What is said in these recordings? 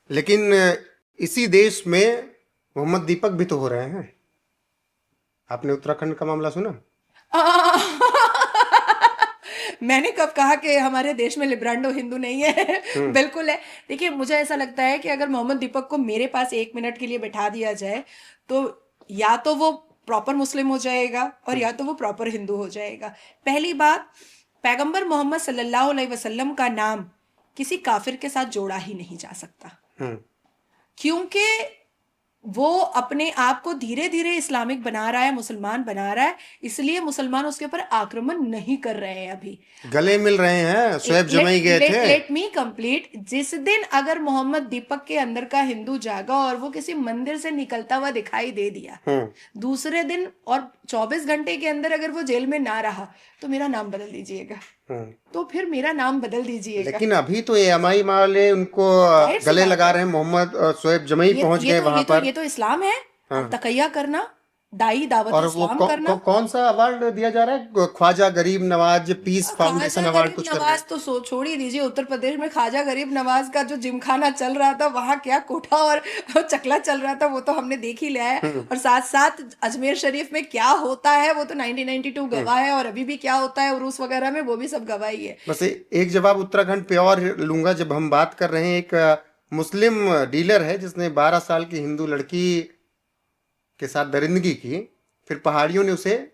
लेकिन इसी देश में मोहम्मद दीपक भी तो हो रहे हैं। आपने उत्तराखंड का मामला सुना? मैंने कब कहा कि हमारे देश में लिब्रांडो हिंदू नहीं है? हम्म। बिल्कुल है। देखिए, मुझे ऐसा लगता है कि अगर मोहम्मद दीपक को मेरे पास 1 मिनट के लिए बैठा दिया जाए, तो या तो वो प्रॉपर मुस्लिम हो जाएगा और हम्म। या तो वो प्रॉपर हिंदू हो जाएगा। पहली बात, पैगंबर मोहम्मद सल्लल्लाहु अलैहि वसल्लम का नाम किसी काफिर के साथ जोड़ा ही नहीं जा सकता, हम्म। क्योंकि वो अपने आप को धीरे धीरे इस्लामिक बना रहा है, मुसलमान बना रहा है। इसलिए मुसलमान उसके ऊपर आक्रमण नहीं कर रहे हैं अभी। गले मिल रहे हैं, शुएब लेट जमई गए लेट थे। Let me complete. जिस दिन अगर मोहम्मद दीपक के अंदर का हिंदू जागा और वो किसी मंदिर से निकलता हुआ दिखाई दे दिया, हम्म। दूसरे दिन और 24 घंटे के अंदर अगर वो जेल में ना रहा, तो मेरा नाम बदल दीजिएगा। हम्म। तो फिर मेरा नाम बदल दीजिएगा। लेकिन अभी तो एएमआई वाले उनको जाहिर सी गले बात लगा है। रहे हैं। मोहम्मद शुएब जमई ये पहुंच ये गए तो वहां ये तो पर। ये तो इस्लाम है। हाँ। तकैया करना, दाई दावत और वो इस्लाम करना। कौन सा अवार्ड दिया जा रहा है? Khwaja Garib Nawaz peace Khwaja foundation award गरीब कुछ करके। नवाज तो छोड़ ही दीजिए। उत्तर प्रदेश में ख्वाजा गरीब नवाज का जो जिमखाना चल रहा था, वहां क्या कोठा और चकला चल रहा था, वो तो हमने देख ही लिया है। हम्म। और साथ साथ अजमेर शरीफ में क्या होता है वो तो 1992 हम्म। गवाह है, और अभी भी क्या होता है उरूस वगैरह में, वो भी सब गवाही है। बस एक जवाब उत्तराखंड पे और लूंगा। जब हम बात कर रहे हैं, एक मुस्लिम डीलर है जिसने 12 साल की हिंदू लड़की के साथ दरिंदगी की, फिर पहाड़ियों ने उसे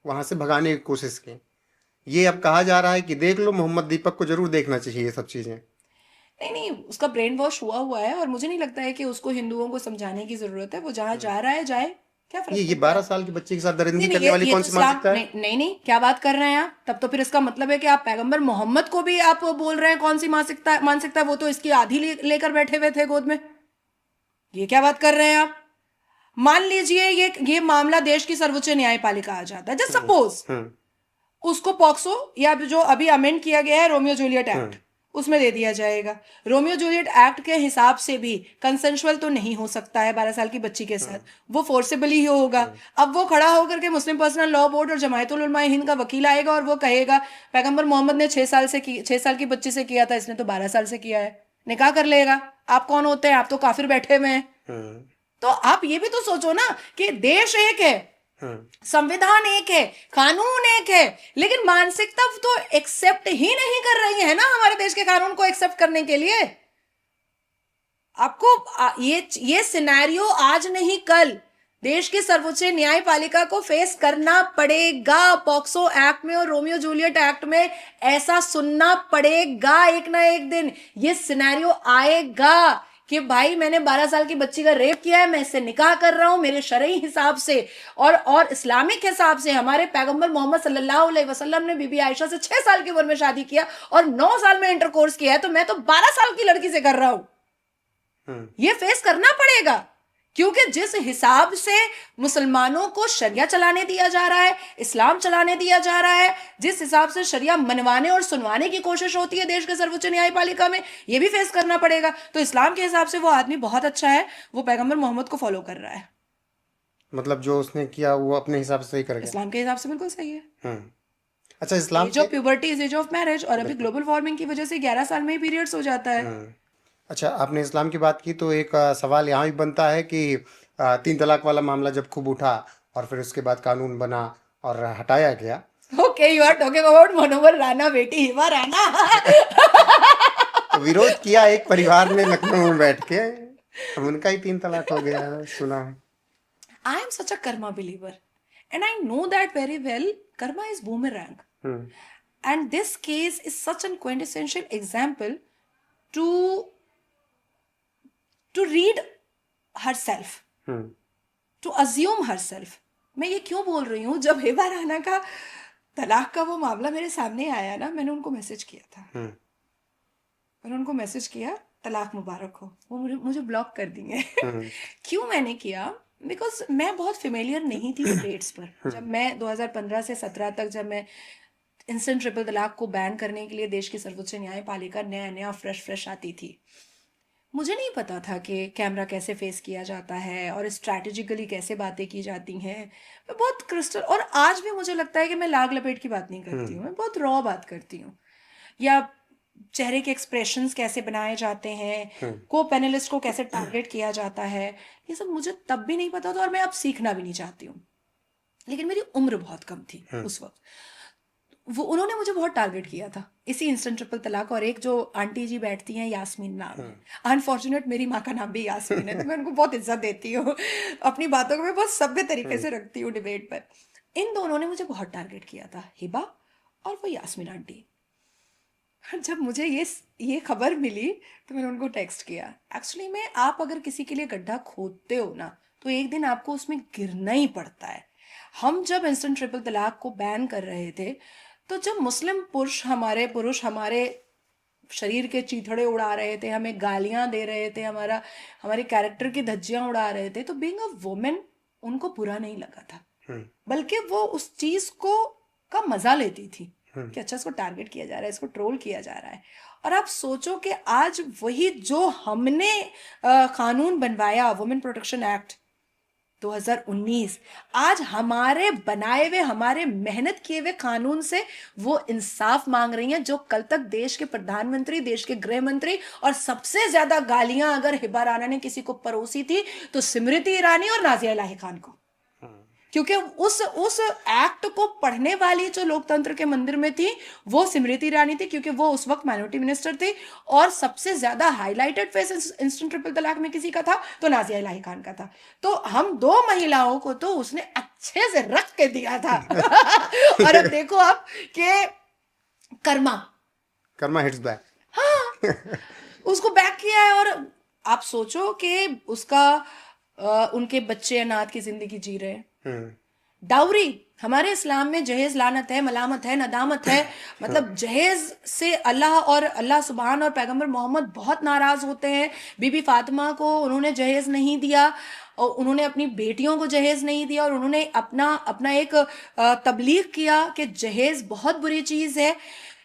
वहां से भगाने की कोशिश की। ये अब कहा जा रहा है कि देख लो, मोहम्मद दीपक को जरूर देखना चाहिए ये सब चीजें। नहीं नहीं, उसका ब्रेन वॉश हुआ हुआ है, और मुझे नहीं लगता है कि उसको हिंदुओं को समझाने की जरूरत है। वो जहां जा रहा है जाए, क्या फर्क ये पड़ता 12 है? साल के बच्चे के साथ नहीं दरिंदगी नहीं, करने वाली ये कौन तो सी इस्लाम मानसिकता है? नहीं नहीं नहीं, क्या बात कर रहे हैं आप? तब तो फिर इसका मतलब है कि आप पैगंबर मोहम्मद को भी आप बोल रहे हैं कौन सी मानसिकता मानसिकता? वो तो इसकी आधी लेकर बैठे हुए थे गोद में। ये क्या बात कर रहे हैं आप? मान लीजिए ये मामला देश की सर्वोच्च न्यायपालिका आ जाता है, जस्ट हम्म। सपोज। हम्म। उसको पॉक्सो, या जो अभी अमेंड किया गया है रोमियो जूलियट एक्ट, हम्म। उसमें दे दिया जाएगा। रोमियो जूलियट एक्ट के हिसाब से भी कंसेंशुअल तो नहीं हो सकता है 12 साल की बच्ची के साथ, हम्म। वो फोर्सेबली ही होगा। हम्म। अब वो खड़ा होकर के मुस्लिम पर्सनल लॉ बोर्ड और जमायतुल उलमा हिंद का वकील आएगा और वो कहेगा पैगंबर मोहम्मद ने 6 साल की बच्ची से किया था, इसने तो 12 साल से किया है, निकाह कर लेगा। आप कौन होते हैं? आप तो काफिर बैठे हुए हैं। हम्म। तो आप ये भी तो सोचो ना कि देश एक है, हम्म। संविधान एक है, कानून एक है, लेकिन मानसिकता तो एक्सेप्ट ही नहीं कर रही है ना हमारे देश के कानून को एक्सेप्ट करने के लिए। आपको ये सिनेरियो आज नहीं कल देश की सर्वोच्च न्यायपालिका को फेस करना पड़ेगा। पॉक्सो एक्ट में और रोमियो जूलियट एक्ट में ऐसा सुनना पड़ेगा एक ना एक दिन। ये सिनेरियो आएगा कि भाई, मैंने 12 साल की बच्ची का रेप किया है, मैं इससे निकाह कर रहा हूं मेरे शरई हिसाब से और इस्लामिक हिसाब से। हमारे पैगंबर मोहम्मद सल्लल्लाहु अलैहि वसल्लम ने बीबी आयशा से 6 साल की उम्र में शादी किया और 9 साल में इंटरकोर्स किया है, तो मैं तो 12 साल की लड़की से कर रहा हूं। हम्म। ये फेस करना पड़ेगा, क्योंकि जिस हिसाब से मुसलमानों को शरिया चलाने दिया जा रहा है, इस्लाम चलाने दिया जा रहा है, जिस हिसाब से शरिया मनवाने और सुनवाने की कोशिश होती है देश के सर्वोच्च न्यायपालिका में, ये भी फेस करना पड़ेगा। तो इस्लाम के हिसाब से वो आदमी बहुत अच्छा है, वो पैगंबर मोहम्मद को फॉलो कर रहा है। मतलब जो उसने किया वो अपने हिसाब से सही कर गया। इस्लाम के हिसाब से बिल्कुल सही है। हम्म। अच्छा, इस्लाम एज के। Of puberty is age of marriage, और अभी बिल्कुल। ग्लोबल वार्मिंग की वजह से 11 साल में ही पीरियड्स हो जाता है। हम्म। अच्छा, आपने इस्लाम की बात की तो एक सवाल यहाँ भी बनता है कि 3 तलाक वाला मामला जब खूब उठा और फिर उसके बाद कानून बना और हटाया गया। Okay, you are talking about Manohar Rana, बेटी हिमा राणा। तो विरोध किया एक परिवार ने लखनऊ में बैठ के। अब उनका ही 3 तलाक हो गया है, सुना है। I am such a karma believer, and I know that very well. Karma is boomerang, hmm. and this case is such a quintessential example to read herself, hmm. to assume herself. मैं ये क्यों बोल रही हूँ? जब हेबा राणा का तलाक का वो मामला मेरे सामने आया ना, मैंने उनको मैसेज किया था। हम्म। मैंने उनको मैसेज किया, तलाक मुबारक हो। वो मुझे ब्लॉक कर दिए। हम्म। क्यों मैंने किया? बिकॉज मैं बहुत फेमिलियर नहीं थी डिबेट्स पर। जब मैं 2015 से 17 तक, जब मैं इंस्टेंट ट्रिपल तलाक को बैन करने के लिए देश की सर्वोच्च न्यायपालिका नया नया फ्रेश आती थी, मुझे नहीं पता था कि कैमरा कैसे फेस किया जाता है और स्ट्रैटेजिकली कैसे बातें की जाती हैं। मैं बहुत क्रिस्टल, और आज भी मुझे लगता है कि मैं लाग लपेट की बात नहीं करती हूँ, मैं बहुत रॉ बात करती हूँ। या चेहरे के एक्सप्रेशंस कैसे बनाए जाते हैं, को पैनलिस्ट को कैसे टारगेट किया जाता है, ये सब मुझे तब भी नहीं पता था और मैं अब सीखना भी नहीं चाहती हूँ। लेकिन मेरी उम्र बहुत कम थी उस वक्त। वो उन्होंने मुझे बहुत टारगेट किया था इसी इंस्टेंट ट्रिपल तलाक। और एक जो आंटी जी बैठती हैं, यास्मीन नाम है, अनफॉर्चुनेट मेरी माँ का नाम भी यास्मीन है, तो मैं उनको बहुत इज्जत देती हूँ, अपनी बातों को मैं बहुत सभ्य तरीके से रखती हूँ डिबेट पर। इन दोनों ने मुझे बहुत टारगेट किया था, हिबा और वो यास्मीन आंटी। जब मुझे ये खबर मिली तो मैंने उनको टेक्स्ट किया, एक्चुअली में आप अगर किसी के लिए गड्ढा खोदते हो ना, तो एक दिन आपको उसमें गिरना ही पड़ता है। हम जब इंस्टेंट ट्रिपल तलाक को बैन कर रहे थे, तो जब मुस्लिम पुरुष हमारे शरीर के चीथड़े उड़ा रहे थे, हमें गालियां दे रहे थे, हमारे कैरेक्टर की धज्जियां उड़ा रहे थे, तो बीइंग अ वुमेन उनको बुरा नहीं लगा था, बल्कि वो उस चीज को का मजा लेती थी कि अच्छा इसको टारगेट किया जा रहा है, इसको ट्रोल किया जा रहा है। और आप सोचो कि आज वही जो हमने कानून बनवाया, वुमेन प्रोटेक्शन एक्ट 2019, आज हमारे बनाए हुए, हमारे मेहनत किए हुए कानून से वो इंसाफ मांग रही हैं, जो कल तक देश के प्रधानमंत्री, देश के गृह मंत्री, और सबसे ज्यादा गालियां अगर हिबा राना ने किसी को परोसी थी तो स्मृति ईरानी और नाजिया इलाही खान को। क्योंकि उस एक्ट को पढ़ने वाली जो लोकतंत्र के मंदिर में थी वो स्मृति ईरानी थी, क्योंकि वो उस वक्त माइनॉरिटी मिनिस्टर थी। और सबसे ज्यादा हाईलाइटेड फेस इंस्टेंट ट्रिपल तलाक में किसी का था तो नाजिया इलाही खान का था। तो हम दो महिलाओं को तो उसने अच्छे से रख के दिया था। और अब देखो आप कि कर्मा हिट्स बैक। हाँ, उसको बैक किया है। और आप सोचो कि उनके बच्चे अनाथ की जिंदगी जी रहे हैं। डाउरी, हमारे इस्लाम में जहेज लानत है, मलामत है, नदामत है। मतलब जहेज से अल्लाह सुबहान और पैगंबर मोहम्मद बहुत नाराज होते हैं। बीबी फातिमा को उन्होंने जहेज नहीं दिया, और उन्होंने अपनी बेटियों को जहेज नहीं दिया, और उन्होंने अपना एक तबलीग किया कि जहेज बहुत बुरी चीज है।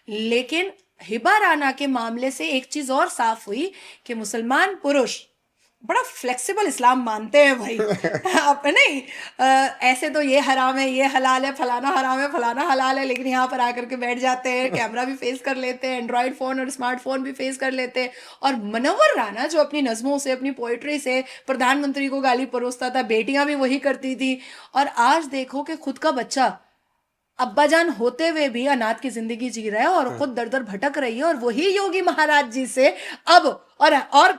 लेकिन हिबा राना के मामले से एक चीज और साफ हुई कि मुसलमान पुरुष बड़ा फ्लेक्सिबल इस्लाम मानते हैं भाई। आप नहीं ऐसे तो ये हराम है, ये हलाल है, फलाना हराम है, फलाना हलाल है, लेकिन यहाँ पर आकर के बैठ जाते हैं, कैमरा भी फेस कर लेते हैं, एंड्रॉयड फ़ोन और स्मार्टफोन भी फेस कर लेते हैं। और मनव्वर राना जो अपनी नज़मों से, अपनी पोइट्री से प्रधानमंत्री को गाली परोसता था, बेटियां भी वही करती थी। और आज देखो कि खुद का बच्चा अब्बाजान होते हुए भी अनाथ की जिंदगी जी रहा है और खुद दर दर भटक रही है। और वही योगी महाराज जी से अब और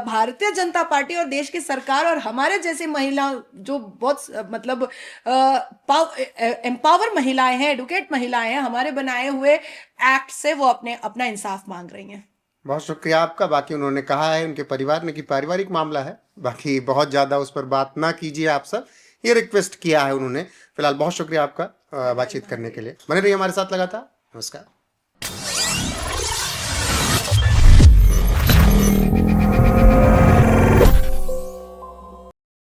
भारतीय जनता पार्टी और देश की सरकार और हमारे जैसी महिला जो बहुत मतलब एम्पावर महिलाएं हैं, एडुकेट महिलाएं हैं, हमारे बनाए हुए एक्ट से वो अपना इंसाफ मांग रही हैं। बहुत शुक्रिया आपका। बाकी उन्होंने कहा है उनके परिवार ने कि पारिवारिक मामला है, बाकी बहुत ज़्यादा उस पर बात ना कीजिए आप सब, ये रिक्वेस्ट किया है उन्होंने। फिलहाल बहुत शुक्रिया आपका बातचीत करने के लिए। बने रहिए हमारे साथ लगातार। नमस्कार।